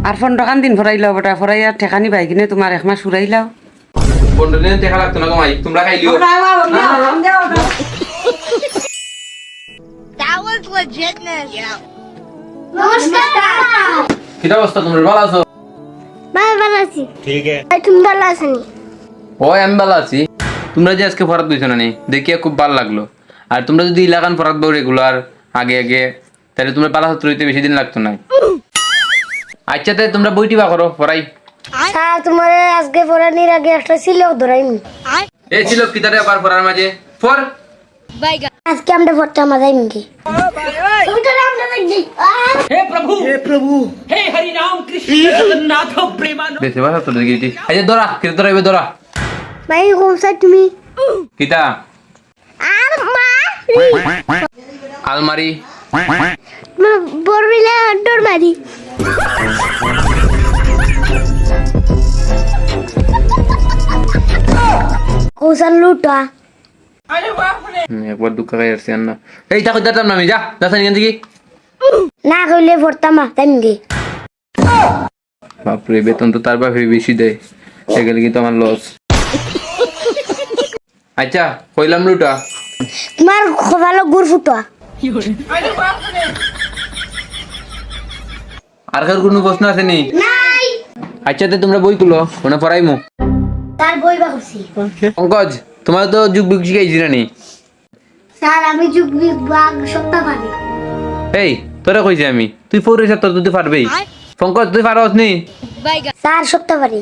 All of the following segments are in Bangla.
আর 15 খান দিন ফরাইলাও বেটা ফরাইয়া ঠেকানি বাই কিনে তোমার এক মাস ফুরাইলাও 15 দিন টাকা লাগতো না কমাই তোমরা খাইলিও That was legitness. নমস্কার কিটা অবস্থা তোমরা ভালো আছো ভালো আছি ঠিক আছে তুমি ভালো আছো নি ওই আমি ভালো আছি তোমরা যে আজকে ফরাত দিছো না নি দেখিয়া খুব ভালো লাগলো আর তোমরা যদি ইলাকান ফরাত দাও রেগুলার আগে আগে তাহলে তোমরা পালা সত্তর হইতে বেশি দিন লাগতো না আচ্ছা তাই তোমরা বইটি বা করো পড়াই স্যার তোমার আজকে পড়ানির আগে একটা ছিল ধরাইনি এই ছিল কিতারে আবার পড়ার মাঝে ফর আজকে আমরা পড়তে মজাই নিকি বেশি ভাষা তো দেখি আচ্ছা ধরা কিতা ধরা এবে ধরা ভাই কোন স্যার তুমি কিতা আর মা আলমারি বড়বিলা ডর মারি কোসান লুটা একবার দুঃখ খাই আসছি না এই থাকো যেতাম না আমি যা যাচ্ছেন এখান থেকে না কইলে পড়তাম না তাই নাকি বাপরে বেতন তো তার বাপে বেশি দেয় সেগুলো কিন্তু আমার লস আচ্ছা কইলাম লুটা তোমার ভালো গুড় ফুটা আর কার কোনো প্রশ্ন আছে নি নাই আচ্ছা তো তোমরা বই গুলো মনে পড়াইমু তার বই বা করছি পঙ্কজ তোমার তো যুগ বিগ শিখাইছি না নি স্যার আমি যুগ বিভাগ সপ্তাহ পারি এই তোরা কইছি আমি তুই পড়ে তোর তুই পারবেই পঙ্কজ তুই পারস নি স্যার সপ্তাহ পারি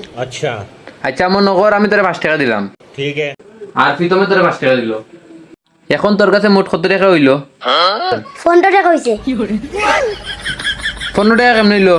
আচ্ছা আমার নগর আমি তোরা 5 টাকা দিলাম ঠিক আছে আর প্রীতমে তোরা 5 টাকা দিল এখন তোর কাছে মোট কত টাকা হইলো 15 টাকা হইছে 15 টাকা কেমন হইলো